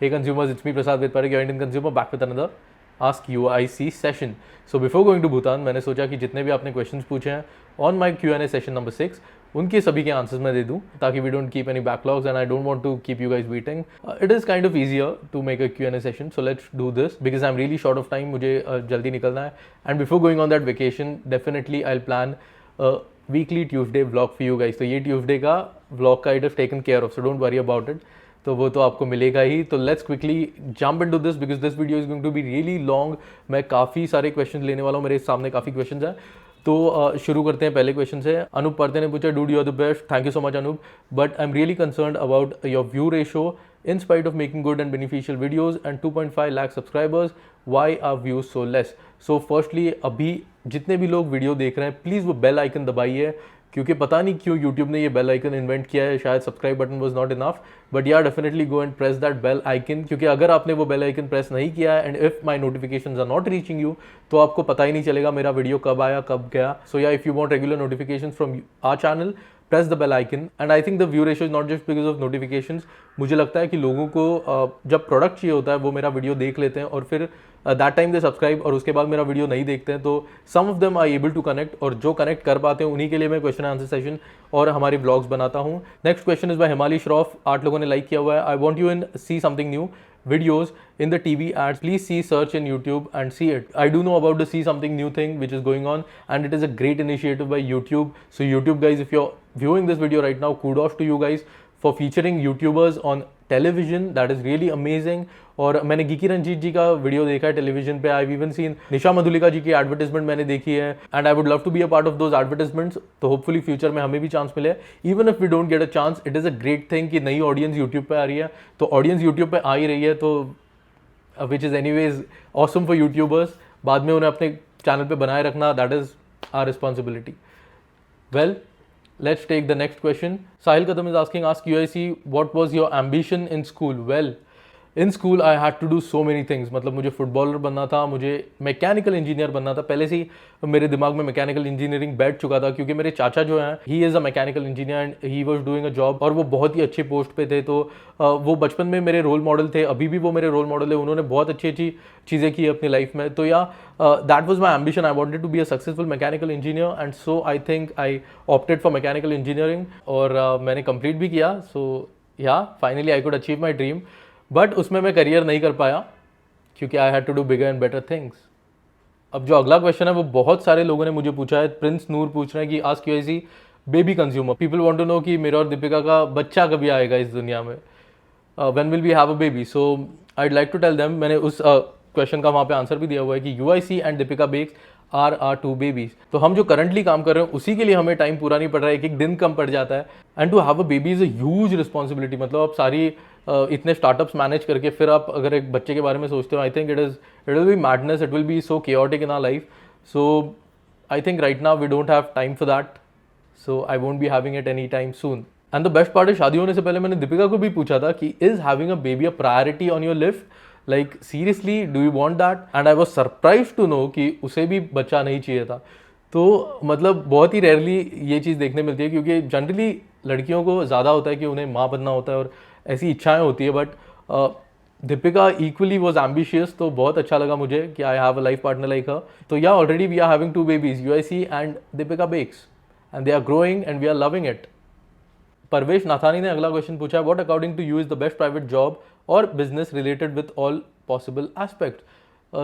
Hey consumers, it's me Prasad with Parik, your Indian consumer, back with another Ask UIC session. So before going to Bhutan, मैंने सोचा कि जितने भी आपने questions पूछे हैं on my Q&A session number 6, उनके सभी के आंसर्स मैं दे दूं ताकि we don't keep any backlogs and I don't want to keep you guys waiting. It is kind of easier to make a Q&A session, so let's do this because I'm really short of time. मुझे जल्दी निकलना है. And before going on that vacation, definitely I'll plan a weekly Tuesday vlog for you guys. तो ये Tuesday का vlog का it is taken care of, so don't worry about it. तो वो तो आपको मिलेगा ही. तो let's quickly jump into this because this video is going to be really long. मैं काफ़ी सारे क्वेश्चन लेने वाला हूँ, मेरे सामने काफ़ी क्वेश्चन हैं. तो शुरू करते हैं पहले क्वेश्चन से. अनूप पर्ते ने पूछा, dude you are the best. Thank you so much Anup, but I am really concern about your view ratio in spite of making good and beneficial videos and 2.5 lakh subscribers, why are views so less? So firstly, अभी जितने भी लोग video देख रहे हैं please वो bell icon दबाइए, क्योंकि पता नहीं क्यों यूट्यूब ने ये बेल आइकन इन्वेंट किया है. शायद subscribe button was not enough, but यार definitely go and press that bell icon, क्योंकि अगर आपने वो बेल आइकन प्रेस नहीं किया है and if my notifications are not reaching you, तो आपको पता ही नहीं चलेगा मेरा वीडियो कब आया कब गया. So yeah if you want regular notifications from our channel, press the bell icon. And I think the view ratio is not just because of notifications. मुझे लगता है कि लोगों को जब प्रोडक्ट चाहिए होता है वो मेरा वीडियो देख लेते हैं और फिर दैट टाइम दे सब्सक्राइब और उसके बाद मेरा वीडियो नहीं देखते हैं. तो some of them are able to connect, और जो कनेक्ट कर पाते हैं उन्हीं के लिए मैं क्वेश्चन आंसर सेशन और हमारी व्लॉग्स बनाता हूँ. नेक्स्ट क्वेश्चन इज बाय हिमाली श्रॉफ. 8 लोगों ने लाइक किया हुआ है. I want you in see something new videos in the TV ads. Please see search in YouTube and see it. I do know about the see something new thing which is going on, and it is a great initiative by YouTube. So YouTube guys, if you're viewing this video right now, kudos to you guys for featuring YouTubers on television. That is really amazing. और मैंने geeky Ranjit जी का video देखा है television पे. I even seen Nisha Madhulika ji की advertisement मैंने देखी है, and I would love to be a part of those advertisements. तो होपफुली फ्यूचर में हमें भी चांस मिले. Even if we don't get a chance, it is a great thing कि नई ऑडियंस यूट्यूब पे आ रही है. तो ऑडियंस यूट्यूब पे आ ही रही है, तो which is anyways awesome for YouTubers. बाद में उन्हें अपने चैनल पे बनाए रखना, that is our responsibility. Well, let's take the next question. Sahil Kadam is asking, ask UIC, what was your ambition in school? Well, in school I had to do so many things. मतलब मुझे footballer बनना था, मुझे mechanical engineer बनना था. पहले से ही मेरे दिमाग में मैकेनिकल इंजीनियरिंग बैठ चुका था, क्योंकि मेरे चाचा जो हैं he is a mechanical engineer and he was doing a job, और वो बहुत ही अच्छे पोस्ट पे थे. तो वो बचपन में मेरे रोल मॉडल थे, अभी भी वो मेरे रोल मॉडल है. उन्होंने बहुत अच्छी अच्छी चीज़ें की अपनी लाइफ में. तो yeah that was my ambition. I wanted to be a successful mechanical engineer, and so I think I opted for mechanical engineering, और मैंने कंप्लीट भी किया. So yeah finally I could achieve my dream, but उसमें मैं career नहीं कर पाया क्योंकि I had to do bigger and better things. अब जो अगला क्वेश्चन है वो बहुत सारे लोगों ने मुझे पूछा है. प्रिंस नूर पूछ रहे हैं कि ask UIC baby consumer, people want to know कि मेरा और दीपिका का बच्चा कभी आएगा इस दुनिया में, when will we have a baby. So I would like to tell them, मैंने उस क्वेश्चन का वहाँ पे आंसर भी दिया हुआ है कि UIC and Deepika bakes are 2 babies. तो हम जो करंटली काम कर रहे हैं उसी के लिए हमें टाइम पूरा नहीं पड़ रहा है, एक एक दिन कम पड़ जाता है. And to have a baby is a huge responsibility. मतलब आप सारी इतने स्टार्टअप्स मैनेज करके फिर आप अगर एक बच्चे के बारे में सोचते हो, I think it will be madness, it will be so chaotic in our life. So I think right now we don't have time for that, so I won't be having it any time soon. And the best part है, शादी होने से पहले मैंने दीपिका को भी पूछा था कि is having a baby a priority on your list, like seriously do you want that. And I was surprised to know कि उसे भी बच्चा नहीं चाहिए था. तो मतलब बहुत ही रेयरली ये चीज़ देखने मिलती है, क्योंकि जनरली लड़कियों को ज़्यादा होता है कि उन्हें माँ बनना होता है और ऐसी इच्छाएं होती है. But Deepika equally was ambitious. तो बहुत अच्छा लगा मुझे कि I have a life partner like her. तो yeah already we are having 2 babies, UIC and Deepika bakes, and they are growing and we are loving it. Parvesh Nathani ने अगला क्वेश्चन पूछा है, what according to you is the best private job और business related with all possible aspect.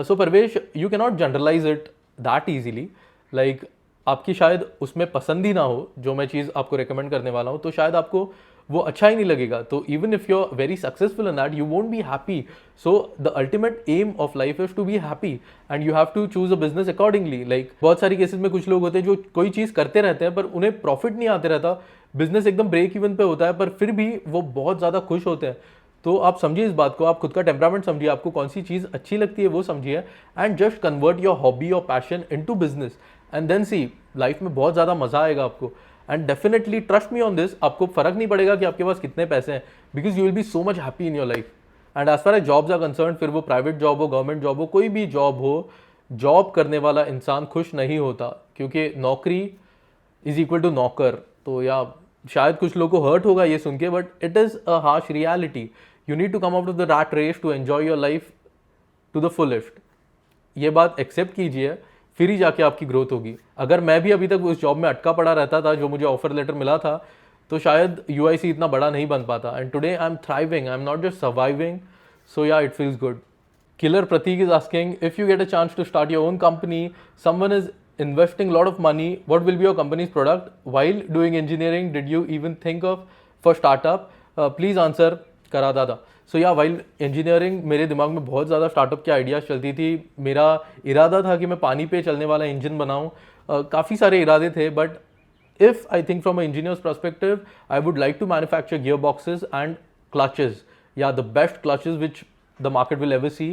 So Parvesh, you can not generalize it that easily. Like आपकी शायद उसमें पसंद ही ना हो जो मैं चीज़ आपको रिकमेंड करने वाला हूँ, तो शायद आपको वो अच्छा ही नहीं लगेगा. तो even if you are very successful in that, you won't be happy. So the ultimate aim of life is to be happy, and you have to choose a business accordingly. Like बहुत सारी cases में कुछ लोग होते हैं जो कोई चीज़ करते रहते हैं पर उन्हें प्रॉफिट नहीं आते रहता, बिजनेस एकदम ब्रेक इवन पे होता है, पर फिर भी वो बहुत ज़्यादा खुश होते हैं. तो आप समझिए इस बात को, आप खुद का टेम्परामेंट समझिए, आपको कौन सी चीज़ अच्छी लगती है वो समझिए, and just convert your hobby और passion into business, and then see life में बहुत ज़्यादा मज़ा आएगा आपको. And definitely trust me on this, आपको फर्क नहीं पड़ेगा कि आपके पास कितने पैसे हैं, because you will be so much happy in your life. And as far as jobs are concern, फिर वो प्राइवेट जॉब हो, गवर्नमेंट जॉब हो, कोई भी जॉब हो, जॉब करने वाला इंसान खुश नहीं होता, क्योंकि नौकरी इज इक्वल टू नौकर. तो या शायद कुछ लोगों को हर्ट होगा ये सुन के, but it is a harsh reality you need to come out of the rat race to enjoy your life to the fullest. ये बात एक्सेप्ट कीजिए, फिर ही जाके आपकी ग्रोथ होगी। अगर मैं भी अभी तक उस जॉब में अटका पड़ा रहता था जो मुझे ऑफर लेटर मिला था, तो शायद UIC इतना बड़ा नहीं बन पाता। And today I am thriving, I am not just surviving, so yeah it feels good. Killer Pratik is asking, if you get a chance to start your own company, someone is investing a lot of money, what will be your company's product? While doing engineering, did you even think of for startup? Please answer करा दादा। सो या while engineering मेरे दिमाग में बहुत ज़्यादा startup की ideas चलती थी। मेरा इरादा था कि मैं पानी पे चलने वाला इंजन बनाऊँ। काफ़ी सारे इरादे थे, but if I think from an engineer's perspective, I would like to manufacture gearboxes and clutches. Yeah, the best clutches which the market will ever see.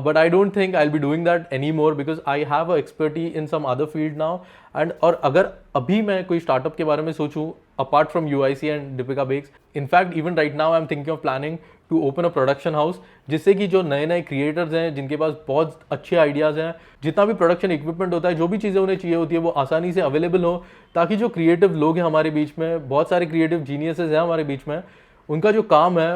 But I don't think I'll be doing that anymore because I have a expertise in some other field now. And और अगर अभी मैं कोई startup के बारे में सोचूं apart from UIC and Deepika Bakes, in fact even right now I'm thinking of planning to open a production house, जिससे कि जो नए नए क्रिएटर्स हैं जिनके पास बहुत अच्छे आइडियाज़ हैं, जितना भी प्रोडक्शन इक्विपमेंट होता है, जो भी चीज़ें उन्हें चाहिए होती है वो आसानी से अवेलेबल हो, ताकि जो क्रिएटिव लोग हैं हमारे बीच में, बहुत सारे क्रिएटिव जीनियसेस हैं हमारे बीच में, उनका जो काम है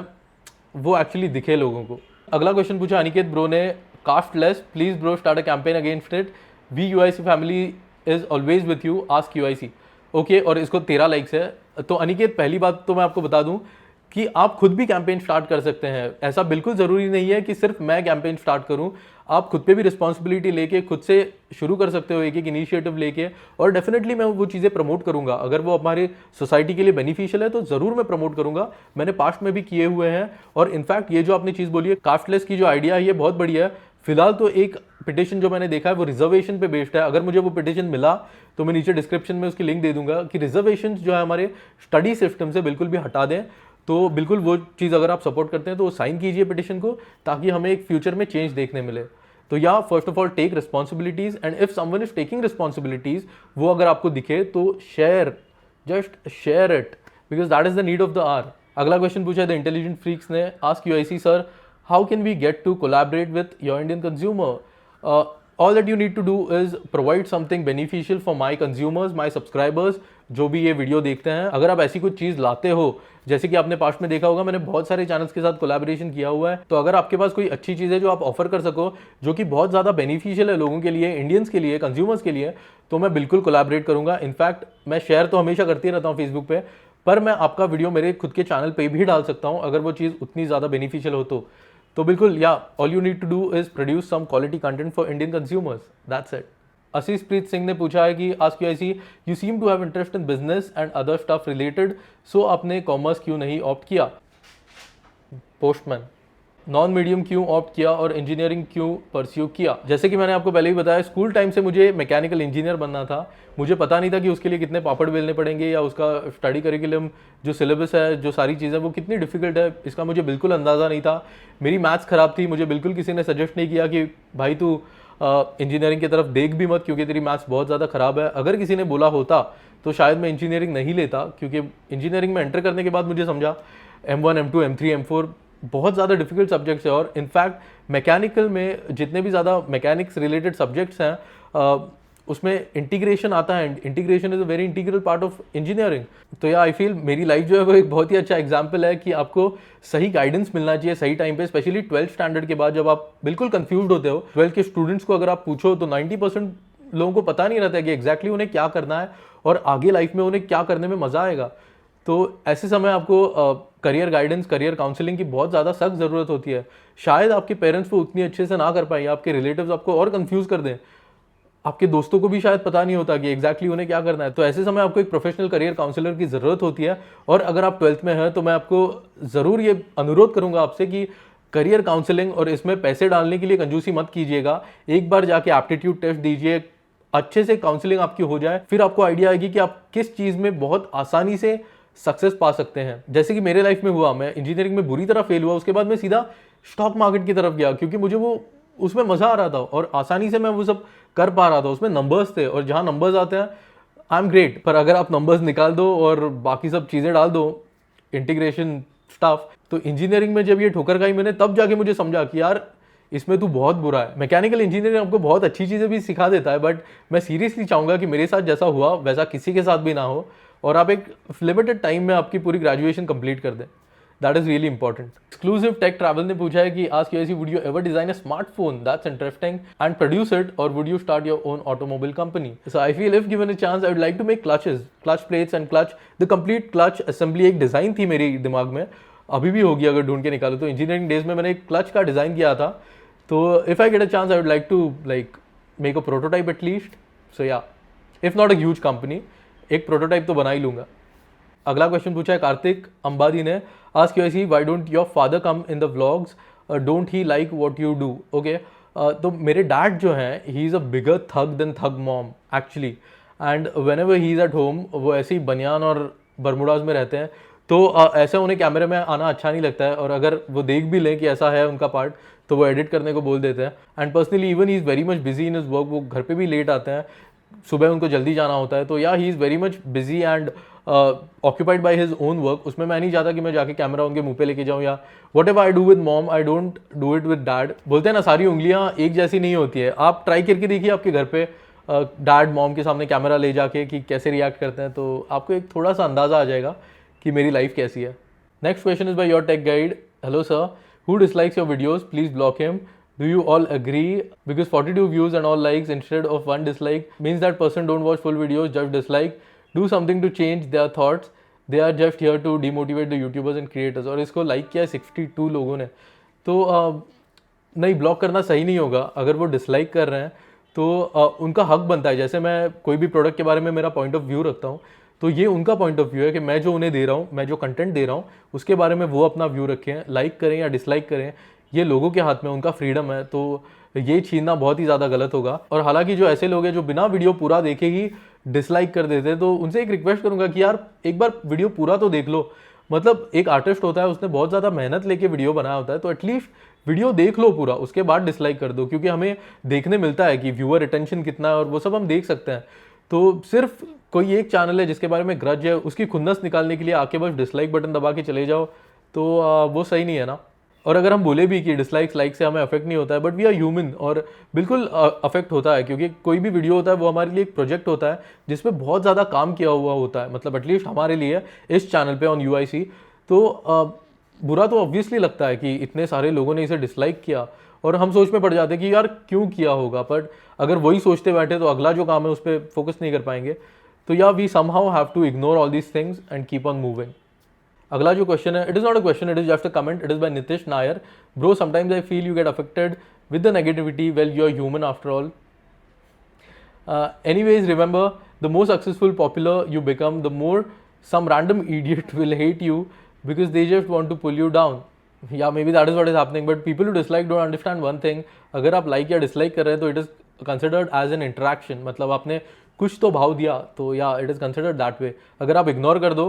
वो एक्चुअली दिखे लोगों को। अगला क्वेश्चन पूछा अनिकेत ब्रो ने, castless please bro start a campaign against it, we UIC family is always with you, ask UIC। Okay, और इसको 13 लाइक्स है। तो अनिकेत, पहली बात तो मैं आपको बता दूं कि आप खुद भी कैंपेन स्टार्ट कर सकते हैं। ऐसा बिल्कुल ज़रूरी नहीं है कि सिर्फ मैं कैंपेन स्टार्ट करूं, आप खुद पे भी रिस्पॉन्सिबिलिटी लेके खुद से शुरू कर सकते हो, एक एक इनिशिएटिव लेके। और डेफिनेटली मैं वो चीज़ें प्रमोट करूंगा, अगर वो हमारी सोसाइटी के लिए बेनिफिशियल है तो ज़रूर मैं प्रमोट करूंगा। मैंने पास्ट में भी किए हुए हैं। और इनफैक्ट ये जो आपने चीज़ बोली है कास्टलेस की जो आइडिया है, ये बहुत बढ़िया है। फिलहाल तो एक पिटिशन जो मैंने देखा है वो रिजर्वेशन पे बेस्ड है। अगर मुझे वो पिटिशन मिला तो मैं नीचे डिस्क्रिप्शन में उसकी लिंक दे दूंगा कि रिजर्वेशन जो है हमारे स्टडी सिस्टम से बिल्कुल भी हटा दें। तो बिल्कुल वो चीज़ अगर आप सपोर्ट करते हैं तो साइन कीजिए पिटिशन को, ताकि हमें एक फ्यूचर में चेंज देखने मिले। तो yeah first of all take responsibilities, and if someone is taking responsibilities, वो अगर आपको दिखे तो share, just share it, because that is the need of the hour. अगला क्वेश्चन पूछा है द इंटेलिजेंट फ्रीक्स ने, ask UIC sir how can we get to collaborate with your Indian consumer? All that you need to do is provide something beneficial for my consumers, my subscribers, जो भी ये video देखते हैं। अगर आप ऐसी कुछ चीज़ लाते हो, जैसे कि आपने पास्ट में देखा होगा मैंने बहुत सारे चैनल्स के साथ कोलैबोरेशन किया हुआ है, तो अगर आपके पास कोई अच्छी चीज़ है जो आप ऑफर कर सको, जो कि बहुत ज़्यादा बेनिफिशियल है लोगों के लिए, इंडियंस के लिए, कंज्यूमर्स के लिए, तो मैं बिल्कुल कोलैबोरेट करूँगा। इनफैक्ट मैं शेयर तो हमेशा करती रहता हूँ फेसबुक पे, पर मैं आपका वीडियो मेरे खुद के चैनल पर भी डाल सकता हूँ अगर वो चीज़ उतनी ज़्यादा बेनिफिशियल हो तो बिल्कुल। Yeah all you need to do is produce some quality content for Indian consumers, that's it. Ashish Preet Singh ने पूछा है कि ask UIC, you seem to have interest in business and other stuff related, so आपने commerce क्यों नहीं opt किया? Postman. Non medium क्यों opt किया और इंजीनियरिंग क्यों परस्यू किया? जैसे कि मैंने आपको पहले ही बताया, स्कूल टाइम से मुझे मैकेनिकल इंजीनियर बनना था। मुझे पता नहीं था कि उसके लिए कितने पापड़ बेलने पड़ेंगे, या उसका स्टडी करिकुलम जो सिलेबस है, जो सारी चीज़ें वो कितनी डिफिकल्ट है, इसका मुझे बिल्कुल अंदाज़ा नहीं था। मेरी मैथ्स ख़राब थी, मुझे बिल्कुल किसी ने सजेस्ट नहीं किया कि भाई तू इंजीनियरिंग की तरफ देख भी मत क्योंकि तेरी मैथ्स बहुत ज़्यादा ख़राब है। अगर किसी ने बोला होता तो शायद मैं इंजीनियरिंग नहीं लेता, क्योंकि इंजीनियरिंग में एंटर करने के बाद मुझे समझा M1, M2, M3, M4 बहुत ज़्यादा डिफिकल्ट सब्जेक्ट्स है। और इनफैक्ट मैकेनिकल में जितने भी ज़्यादा मैकेनिक्स रिलेटेड सब्जेक्ट्स हैं उसमें इंटीग्रेशन आता है, integration is a very integral part of engineering. तो या आई फील मेरी लाइफ जो है वो एक बहुत ही अच्छा एग्जाम्पल है कि आपको सही गाइडेंस मिलना चाहिए सही टाइम पे, स्पेशली 12th स्टैंडर्ड के बाद जब आप बिल्कुल कंफ्यूज होते हो। 12th के स्टूडेंट्स को अगर आप पूछो तो 90% लोगों को पता नहीं रहता है कि एग्जैक्टली उन्हें क्या करना है और आगे लाइफ में उन्हें क्या करने में मज़ा आएगा। तो ऐसे समय आपको करियर गाइडेंस, करियर काउंसलिंग की बहुत ज़्यादा सख्त ज़रूरत होती है। शायद आपके पेरेंट्स वो उतनी अच्छे से ना कर पाए, आपके रिलेटिव्स आपको और कंफ्यूज कर दें, आपके दोस्तों को भी शायद पता नहीं होता कि एग्जैक्टली उन्हें क्या करना है। तो ऐसे समय आपको एक प्रोफेशनल करियर काउंसलर की ज़रूरत होती है। और अगर आप 12th में हैं तो मैं आपको ज़रूर ये अनुरोध करूँगा आपसे कि करियर काउंसलिंग और इसमें पैसे डालने के लिए कंजूसी मत कीजिएगा। एक बार जाके एप्टीट्यूड टेस्ट दीजिए, अच्छे से काउंसलिंग आपकी हो जाए, फिर आपको आइडिया आएगी कि आप किस चीज़ में बहुत आसानी से सक्सेस पा सकते हैं। जैसे कि मेरे लाइफ में हुआ, मैं इंजीनियरिंग में बुरी तरह फेल हुआ, उसके बाद मैं सीधा स्टॉक मार्केट की तरफ गया क्योंकि मुझे वो उसमें मज़ा आ रहा था और आसानी से मैं वो सब कर पा रहा था। उसमें नंबर्स थे और जहाँ नंबर्स आते हैं आई एम ग्रेट, पर अगर आप नंबर्स निकाल दो और बाकी सब चीज़ें डाल दो, इंटीग्रेशन स्टाफ, तो इंजीनियरिंग में जब ये ठोकर खाई मैंने, तब जाके मुझे समझा कि यार इसमें तू बहुत बुरा है। मैकेनिकल इंजीनियरिंग आपको बहुत अच्छी चीज़ें भी सिखा देता है, बट मैं सीरियसली चाहूँगा कि मेरे साथ जैसा हुआ वैसा किसी के साथ भी ना हो और आप एक लिमिटेड टाइम में आपकी पूरी ग्रेजुएशन कंप्लीट कर दें। That is really important. Exclusive tech travel ने पूछा है कि आज कैसी would you ever design a smartphone that's interesting and produce it और would you start your own automobile company. So I feel if given a chance I would like to make clutches, clutch plates and clutch, the complete clutch assembly एक design थी मेरी दिमाग में, अभी भी होगी अगर ढूंढ के निकालो तो। इंजीनियरिंग डेज में मैंने एक क्लच का डिजाइन किया था, तो if I get a chance I would like to like make a prototype at least. So yeah, if not a huge company, एक प्रोटोटाइप तो बना ही लूंगा। अगला क्वेश्चन पूछा है कार्तिक अंबादी ने, आज क्यों ऐसी why don't your father come in the vlogs, don't he like what you do. Okay, तो मेरे डैड जो हैं he is a bigger thug than thug mom actually, and whenever he is at home वो ऐसे ही बनियान और बरमुडाज में रहते हैं, तो ऐसे उन्हें कैमरे में आना अच्छा नहीं लगता है, और अगर वो देख भी लें कि ऐसा है उनका पार्ट तो वो एडिट करने को बोल देते हैं। And personally even he is very much busy in his work, वो घर पे भी लेट आते हैं, सुबह उनको जल्दी जाना होता है, तो या he is very much busy and occupied by his own work. उसमें मैं नहीं चाहता कि मैं जाके कैमरा उनके मुंह पे लेके जाऊँ, या what ever I do with mom I don't do it with dad. बोलते हैं ना सारी उंगलियाँ एक जैसी नहीं होती है, आप ट्राई करके देखिए आपके घर पे डैड मॉम के सामने कैमरा ले जाके कि कैसे रिएक्ट करते हैं, तो आपको एक थोड़ा सा अंदाज़ा आ जाएगा कि मेरी लाइफ कैसी है। Next question is by your tech guide. Hello sir, who dislikes your videos, please block him. Do you all agree? Because 42 views and all likes instead of 1 dislike means that person don't watch full videos, just dislike. Do something to change their thoughts. They are just here to demotivate the YouTubers and creators. और इसको like किया है 62 लोगों ने, तो नहीं, block करना सही नहीं होगा। अगर वो डिसलाइक कर रहे हैं तो उनका हक बनता है। जैसे मैं कोई भी प्रोडक्ट के बारे में मेरा पॉइंट ऑफ व्यू रखता हूँ, तो ये उनका पॉइंट ऑफ व्यू है कि मैं जो उन्हें दे रहा हूँ, मैं जो कंटेंट दे रहा हूँ उसके बारे में वो अपना व्यू रखें। लाइक करें या डिसलाइक करें ये लोगों के हाथ में, उनका फ्रीडम है, तो ये छीनना बहुत ही ज़्यादा गलत होगा। और हालांकि जो ऐसे लोग हैं जो बिना वीडियो पूरा देखे ही डिसलाइक कर देते हैं, तो उनसे एक रिक्वेस्ट करूंगा कि यार एक बार वीडियो पूरा तो देख लो। मतलब एक आर्टिस्ट होता है, उसने बहुत ज़्यादा मेहनत लेके वीडियो बनाया होता है, तो एटलीस्ट वीडियो देख लो पूरा, उसके बाद डिसलाइक कर दो, क्योंकि हमें देखने मिलता है कि व्यूअर अटेंशन कितना है और वो सब हम देख सकते हैं। तो सिर्फ कोई एक चैनल है जिसके बारे में ग्रज है, उसकी खुन्नस निकालने के लिए आके बस डिसलाइक बटन दबा के चले जाओ, तो वो सही नहीं है ना। और अगर हम बोले भी कि डिसलाइक्स लाइक से हमें अफेक्ट नहीं होता है, बट वी आर ह्यूमन, और बिल्कुल अफेक्ट होता है, क्योंकि कोई भी वीडियो होता है वो हमारे लिए एक प्रोजेक्ट होता है जिसमें बहुत ज़्यादा काम किया हुआ होता है, मतलब एटलीस्ट हमारे लिए इस चैनल पे ऑन UIC। तो बुरा तो ऑब्वियसली लगता है कि इतने सारे लोगों ने इसे डिसलाइक किया, और हम सोच में पड़ जाते हैं कि यार क्यों किया होगा, बट अगर वही सोचते बैठे तो अगला जो काम है उस पर फोकस नहीं कर पाएंगे। तो yeah we somehow have to ignore all these things and keep on moving. अगला जो क्वेश्चन है, it is not a question, it is just a comment, it is by Nitish Nair. Bro, sometimes I feel you get affected with the negativity, well you are human after all. Anyways, remember, the more successful, popular you become, the more some random idiot will hate you because they just want to pull you down. Yeah, maybe that is what is happening, but people who dislike don't understand one thing. अगर आप like या dislike कर रहे हैं तो it is considered as an interaction, मतलब आपने कुछ तो भाव दिया, तो या it is considered that way. अगर आप ignore कर दो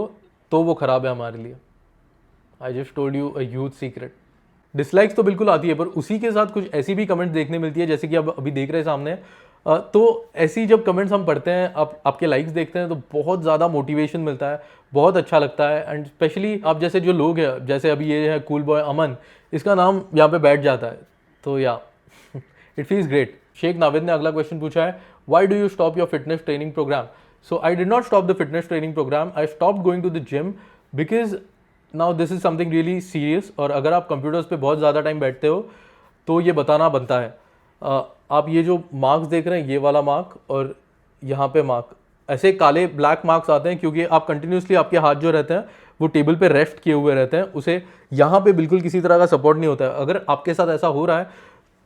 तो वो खराब है हमारे लिए। I just told you a huge secret. Dislikes तो बिल्कुल आती है, पर उसी के साथ कुछ ऐसी भी कमेंट्स देखने मिलती है, जैसे कि आप अभी देख रहे हैं सामने। तो ऐसी जब कमेंट्स हम पढ़ते हैं, आप आपके लाइक्स देखते हैं, तो बहुत ज़्यादा मोटिवेशन मिलता है, बहुत अच्छा लगता है। एंड स्पेशली आप जैसे जो लोग हैं, जैसे अभी ये है कूल बॉय अमन, इसका नाम यहाँ पे बैठ जाता है, तो yeah it feels great. Sheikh Navid ने अगला क्वेश्चन पूछा है, why do you stop your fitness training program. So I did not stop the fitness training program, I stop going to the gym because now this is something really serious. और अगर आप computers पे बहुत ज़्यादा time बैठते हो तो ये बताना बनता है। आप ये जो मार्क्स देख रहे हैं, ये वाला मार्क और यहाँ पे मार्क, ऐसे काले ब्लैक मार्क्स आते हैं क्योंकि आप कंटिन्यूसली, आपके हाथ जो रहते हैं वो टेबल पे रेस्ट किए हुए रहते हैं, उसे यहाँ पे बिल्कुल किसी तरह का सपोर्ट नहीं होता है। अगर आपके साथ ऐसा हो रहा है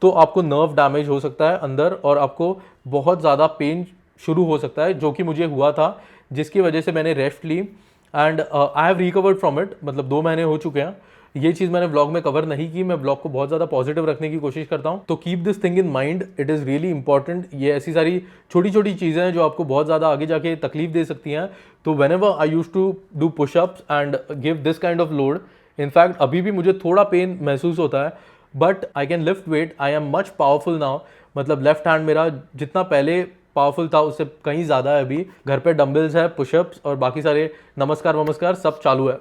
तो आपको नर्व डैमेज हो सकता है अंदर, और आपको बहुत ज़्यादा पेन शुरू हो सकता है, जो कि मुझे हुआ था, जिसकी वजह से मैंने रेस्ट ली and I have recovered from it. मतलब 2 महीने हो चुके हैं। ये चीज़ मैंने ब्लॉग में कवर नहीं की, मैं ब्लॉग को बहुत ज़्यादा पॉजिटिव रखने की कोशिश करता हूँ। तो keep this thing in mind, it is really important. ये ऐसी सारी छोटी छोटी चीज़ें हैं जो आपको बहुत ज़्यादा आगे जाके तकलीफ दे सकती हैं। तो whenever I use to do pushups and give this kind of load, in fact अभी भी मुझे थोड़ा पेन महसूस होता है, but I can lift weight, I am much powerful now. मतलब लेफ्ट हैंड मेरा जितना पहले पावरफुल था उससे कहीं ज़्यादा है अभी। घर पे डंबल्स है, पुशअप्स और बाकी सारे नमस्कार सब चालू है।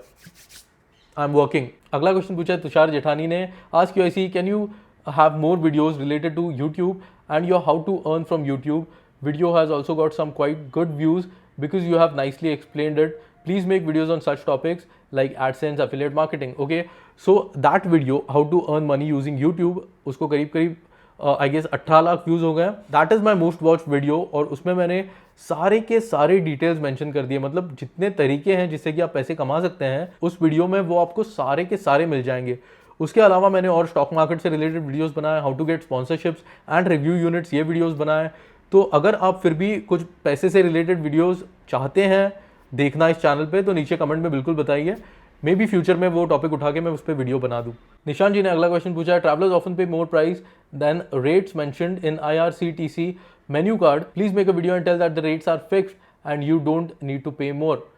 I am working. अगला क्वेश्चन पूछा है तुषार जेठानी ने, ask UIC, can you have more videos related to YouTube and your how to earn from YouTube. Video has also got some quite good views because you have nicely explained it. Please make videos on such topics. like AdSense, affiliate marketing. Okay, so that video, how to earn money using YouTube, उसको करीब I guess 18 lakh views हो गए. That is my most watch video, और उसमें मैंने सारे के सारे डिटेल्स मेंशन कर दिए. मतलब जितने तरीके हैं जिससे कि आप पैसे कमा सकते हैं उस वीडियो में, वो आपको सारे के सारे मिल जाएंगे. उसके अलावा मैंने और स्टॉक मार्केट से रिलेटेड वीडियोस बनाए, how to get sponsorships and review units, ये वीडियोस बनाए. तो अगर आप फिर भी कुछ पैसे से रिलेटेड वीडियोस चाहते हैं देखना इस चैनल पे, तो नीचे कमेंट में बिल्कुल बताइए. मे बी फ्यूचर में वो टॉपिक उठा के मैं उस पर वीडियो बना दूँ. निशान जी ने अगला क्वेश्चन पूछा है, travellers often pay more price than rates mentioned in IRCTC menu card, please make a video and tell that the rates are fixed and you don't need to pay more.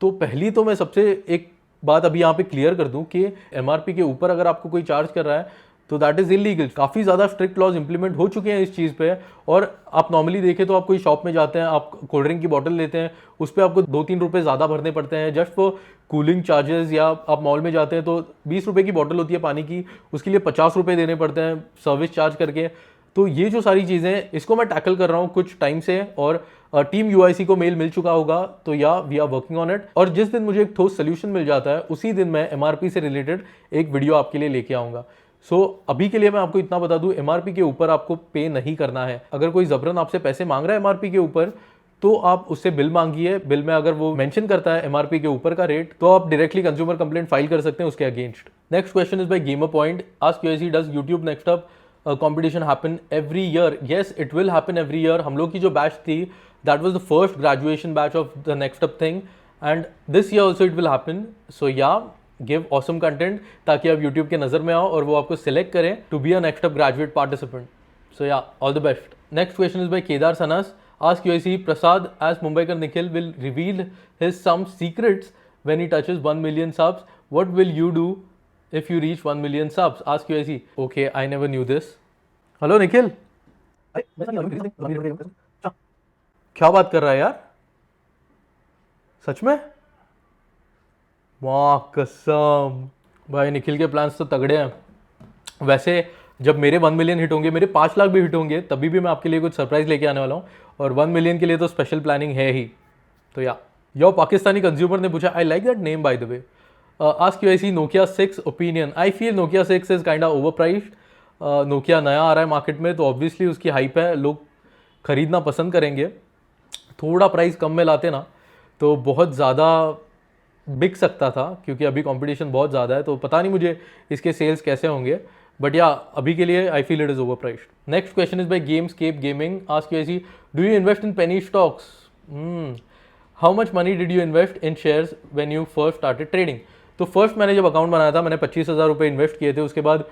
तो पहली तो मैं सबसे एक बात अभी यहाँ पे क्लियर कर दूं कि MRP के ऊपर अगर आपको कोई चार्ज कर रहा है तो दैट इज़ इलीगल. काफ़ी ज़्यादा स्ट्रिक्ट लॉज इंप्लीमेंट हो चुके हैं इस चीज़ पे. और आप नॉर्मली देखें तो आप कोई शॉप में जाते हैं, आप कोल्ड ड्रिंक की बॉटल लेते हैं, उस पर आपको 2-3 रुपये ज़्यादा भरने पड़ते हैं जस्ट फॉर कूलिंग चार्जेस. या आप मॉल में जाते हैं तो 20 रुपये की बॉटल होती है पानी की, उसके लिए 50 रुपये देने पड़ते हैं सर्विस चार्ज करके. तो ये जो सारी चीज़ें, इसको मैं टैकल कर रहा हूँ कुछ टाइम से, और टीम UIC को मेल मिल चुका होगा, तो yeah we are working on it. और जिस दिन मुझे एक ठोस सोल्यूशन मिल जाता है उसी दिन मैं MRP से रिलेटेड एक वीडियो आपके लिए लेके आऊँगा. सो अभी के लिए मैं आपको इतना बता दूं, MRP के ऊपर आपको पे नहीं करना है. अगर कोई जबरन आपसे पैसे मांग रहा है MRP के ऊपर, तो आप उससे बिल मांगिए. बिल में अगर वो मेंशन करता है MRP के ऊपर का रेट, तो आप डायरेक्टली कंज्यूमर कंप्लेंट फाइल कर सकते हैं उसके against. Next question is bye gamer point. Ask UIC, does YouTube next up competition happen every year? Yes, it will happen every year. हम लोग की जो बैच थी, that was the first graduation batch of the next up thing, and this year also it will happen. So yeah, give awesome content ताकि आप YouTube के नज़र में आओ और वो आपको select करें to be a next up graduate participant. So yeah, all the best. Next question is by Kedar Sanas. Ask UIC, Prasad as Mumbaikar Nikhil will reveal his some secrets when he touches 1 million subs. What will you do if you reach 1 million subs? Ask UIC. Okay, I never knew this. Hello Nikhil. क्या बात कर रहा है यार, सच में? वाह कसम भाई, निखिल के प्लान्स तो तगड़े हैं. वैसे जब मेरे 1 मिलियन हिट होंगे, मेरे 5 लाख भी हिट होंगे, तभी भी मैं आपके लिए कुछ सरप्राइज लेके आने वाला हूँ. और 1 मिलियन के लिए तो स्पेशल प्लानिंग है ही. तो या यो पाकिस्तानी कंज्यूमर ने पूछा, I like that name by the way. Ask UIC, Nokia 6 opinion. I feel Nokia 6 is kind of over priced. Nokia नया आ रहा है मार्केट में, तो ऑब्वियसली उसकी हाइप है, लोग खरीदना पसंद करेंगे. थोड़ा प्राइस कम में लाते ना तो बहुत ज़्यादा बिक सकता था, क्योंकि अभी कंपटीशन बहुत ज़्यादा है. तो पता नहीं मुझे इसके सेल्स कैसे होंगे, बट या अभी के लिए I feel it is overpriced. Next question is by Gamescape gaming. Ask UIC, do you invest in penny stocks? How much money did you invest in shares when you first started trading? तो first मैंने जब account बनाया था, मैंने 25,000 रुपये invest किए थे. उसके बाद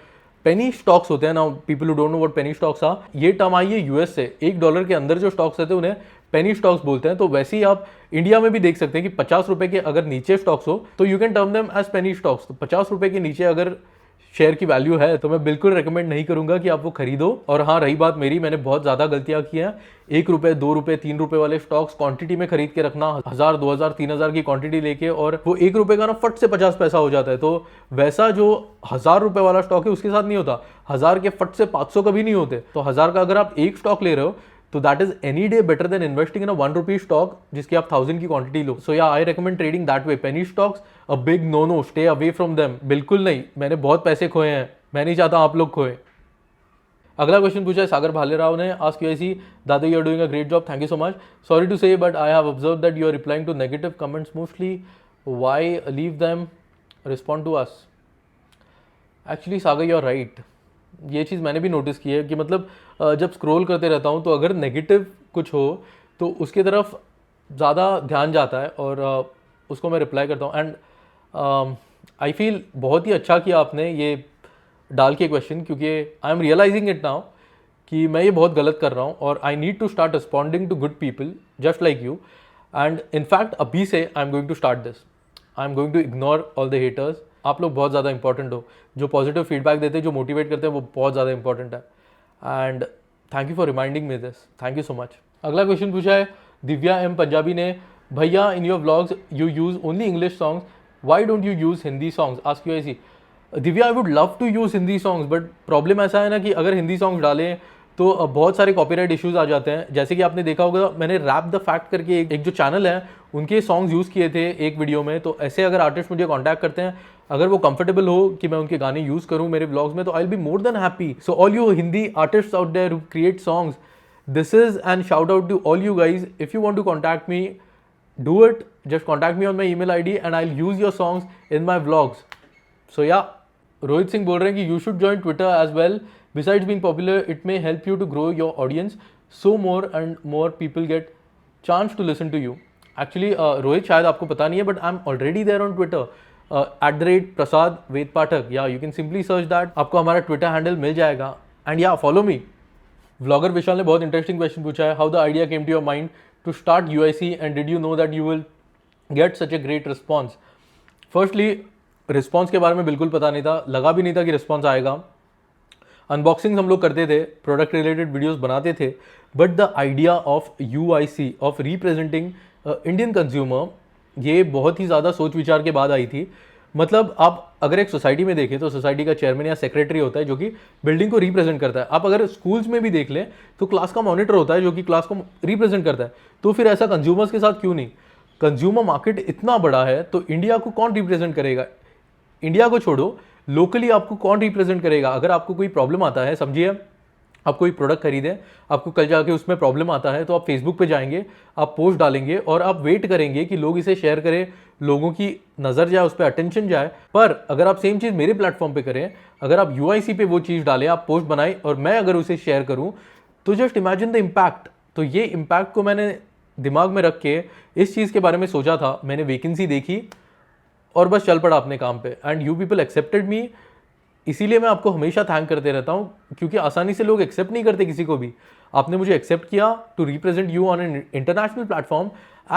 पेनी स्टॉक्स होते हैं ना, people who don't know what penny stocks are, ये टर्म आई है US से. $1 के अंदर जो स्टॉक्स रहते हैं उन्हें पेनी स्टॉक्स बोलते हैं. तो वैसे ही आप इंडिया में भी देख सकते हैं कि 50 रुपये के अगर नीचे स्टॉक्स हो तो you can term them as penny stocks. तो 50 रुपये के नीचे अगर शेयर की वैल्यू है तो मैं बिल्कुल रेकमेंड नहीं करूंगा कि आप वो खरीदो. और हाँ, रही बात मेरी, मैंने बहुत ज़्यादा गलतियाँ की हैं. 1 रुपये, 2 रुपये, 3 रुपये वाले स्टॉक्स क्वांटिटी में खरीद के रखना, 1000, 2000, 3000 की क्वांटिटी लेके, और वो 1 रुपये का ना फट से 50 पैसा हो जाता है. तो वैसा जो 1000 रुपये वाला स्टॉक है उसके साथ नहीं होता. 1000 के फट से 500 कभी नहीं होते. तो 1000 का अगर आप एक स्टॉक ले रहे हो तो that is any day better than investing in a 1 rupee stock जिसकी आप 1000 की क्वांटिटी लो. So yeah I recommend trading that way. Penny stocks a big no no, stay away from them. बिल्कुल नहीं, मैंने बहुत पैसे खोए हैं, मैं नहीं चाहता आप लोग खोए. अगला क्वेश्चन पूछा है सागर भालेराव ने. आस्क UIC, दादा you are doing a great job, thank you so much. Sorry to say but I have observe that you are replying to negative comments mostly. Why leave them, respond to us. Actually Sagar you are right. ये चीज़ मैंने भी notice की है कि मतलब जब scroll करते रहता हूँ तो अगर नेगेटिव कुछ हो तो उसकी तरफ ज़्यादा ध्यान जाता है और उसको मैं रिप्लाई करता हूँ. एंड आई फील बहुत ही अच्छा किया आपने ये डाल के क्वेश्चन, क्योंकि I am realising it now कि मैं ये बहुत गलत कर रहा हूँ और I need to start responding to good people just like you. And in fact अभी से I am going to start this. I am going to ignore all the haters. आप लोग बहुत ज़्यादा इंपॉर्टेंट हो, जो पॉजिटिव फीडबैक देते हैं, जो मोटिवेट करते हैं, वो बहुत ज़्यादा इंपॉर्टेंट है. And thank you for reminding me this. Thank you so much. अगला क्वेश्चन पूछा है दिव्या एम पंजाबी ने. भैया in your vlogs you use only English songs, why don't you use Hindi songs? Ask UIC. Divya, I would love to use Hindi songs, but problem ऐसा है ना कि अगर हिंदी सॉन्ग्स डालें तो बहुत सारे कॉपीराइट इश्यूज आ जाते हैं। जैसे कि आपने देखा होगा, मैंने रैप द फैक्ट करके एक जो चैनल है उनके सॉन्ग्स यूज़ किए थे एक वीडियो में। तो ऐसे अगर आर्टिस्ट मुझे कॉन्टैक्ट करते हैं, अगर वो कंफर्टेबल हो कि मैं उनके गाने यूज़ करूँ मेरे व्लॉग्स में, तो I will be more than happy. So all you Hindi artist out there who create songs, this is and shout out to all you guys. If you want to contact me, do it. Just contact me on my email ID and I'll use your songs in my vlogs. So yeah, Rohit Singh बोल रहे हैं कि you should join Twitter as well. Besides being popular, it may help you to grow your audience so more and more people get chance to listen to you. Actually, Rohit शायद आपको पता नहीं है, but I'm already there on Twitter. @Prasad Ved Pathak. Yeah, you can simply search that. आपको हमारा Twitter handle मिल जाएगा. And yeah, follow me. Vlogger Vishal ने बहुत इंटरेस्टिंग क्वेश्चन पूछा है, how the idea came to your mind to start UIC and did you know that you will get such a great response. Firstly, response के बारे में बिल्कुल पता नहीं था, लगा भी नहीं था कि रिस्पॉन्स आएगा। अनबॉक्सिंग हम लोग करते थे, प्रोडक्ट रिलेटेड वीडियोस बनाते थे, but the idea of UIC, of representing Indian consumer, ये बहुत ही ज़्यादा सोच विचार के बाद आई थी। मतलब आप अगर एक सोसाइटी में देखें तो सोसाइटी का चेयरमैन या सेक्रेटरी होता है जो कि बिल्डिंग को रिप्रेजेंट करता है। आप अगर स्कूल्स में भी देख लें तो क्लास का मॉनिटर होता है जो कि क्लास को रिप्रेजेंट करता है। तो फिर ऐसा कंज्यूमर्स के साथ क्यों नहीं? कंज्यूमर मार्केट इतना बड़ा है तो इंडिया को कौन रिप्रेजेंट करेगा? इंडिया को छोड़ो, लोकली आपको कौन रिप्रेजेंट करेगा? अगर आपको कोई प्रॉब्लम आता है, समझिए आप कोई प्रोडक्ट खरीदें, आपको कल जाके उसमें प्रॉब्लम आता है, तो आप फेसबुक पे जाएंगे, आप पोस्ट डालेंगे और आप वेट करेंगे कि लोग इसे शेयर करें, लोगों की नज़र जाए, उस पर अटेंशन जाए। पर अगर आप सेम चीज़ मेरे प्लेटफॉर्म पे करें, अगर आप UIC पे वो चीज़ डालें, आप पोस्ट बनाएं और मैं अगर उसे शेयर करूं, तो जस्ट इमेजिन द इम्पैक्ट। तो ये इम्पैक्ट को मैंने दिमाग में रख के इस चीज़ के बारे में सोचा था, मैंने वैकेंसी देखी और बस चल पड़ा अपने काम पे, एंड यू पीपल एक्सेप्टेड मी। इसीलिए मैं आपको हमेशा थैंक करते रहता हूँ, क्योंकि आसानी से लोग एक्सेप्ट नहीं करते किसी को भी। आपने मुझे एक्सेप्ट किया to represent you on an international platform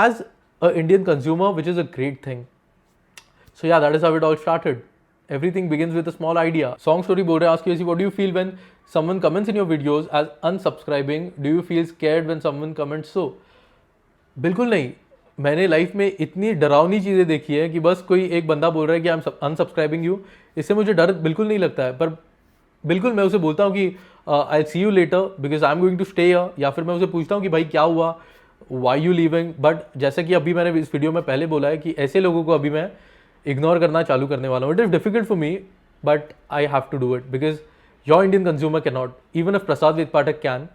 as a Indian consumer, which is a great thing. So yeah, that is how it all started. Everything begins with a small idea. Song story बोल रहे हैं, ask you, what do you feel when someone comments in your videos as unsubscribing? Do you feel scared when someone comments so? बिल्कुल नहीं। मैंने life में इतनी डरावनी चीज़ें देखी है कि बस कोई एक बंदा बोल रहा है कि आई एम अनसब्सक्राइबिंग यू, इससे मुझे डर बिल्कुल नहीं लगता है। पर बिल्कुल मैं उसे बोलता हूँ कि I see you later because I am going to stay here, या फिर मैं उसे पूछता हूँ कि भाई क्या हुआ, वाई यू लीविंग। बट जैसे कि अभी मैंने इस वीडियो में पहले बोला है कि ऐसे लोगों को अभी मैं इग्नोर करना चालू करने वाला हूँ। It is difficult for me, but I have to do it because your Indian consumer can not, even if Prasad Ved Pathak can,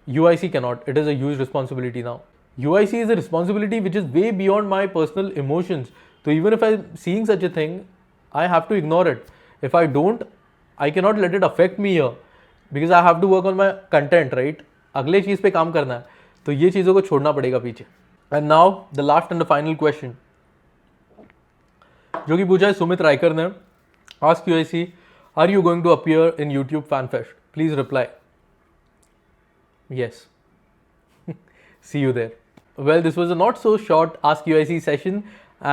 UIC cannot. It is a huge responsibility now. UIC is a responsibility which is way beyond my personal emotions. So even if I'm seeing such a thing, I have to ignore it. If I don't, I cannot let it affect me here because I have to work on my content, right? अगले चीज़ पे काम करना है, तो ये चीज़ों को छोड़ना पड़ेगा पीछे। And now the last and the final question, जो कि पूछा है सुमित रायकर ने, ask UIC, are you going to appear in YouTube Fan Fest? Please reply. Yes. See you there. Well, this was a not so short Ask UIC session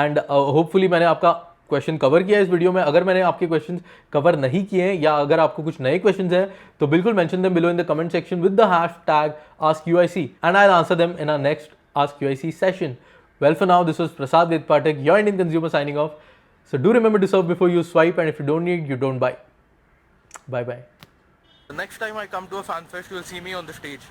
and hopefully मैंने आपका question cover किया इस video में। अगर मैंने आपके questions cover नहीं किए हैं या अगर आपको कुछ नए क्वेश्चंस हैं तो बिल्कुल mention them below in the comment section with the hashtag AskUIC and I'll answer them in our next Ask UIC session. Well, for now, this was Prasad Ved Pathak, your Indian consumer, signing off. So do remember to serve before you swipe, and if you don't need, you don't buy. Bye bye. The next time I come to a fan fest, you will see me on the stage.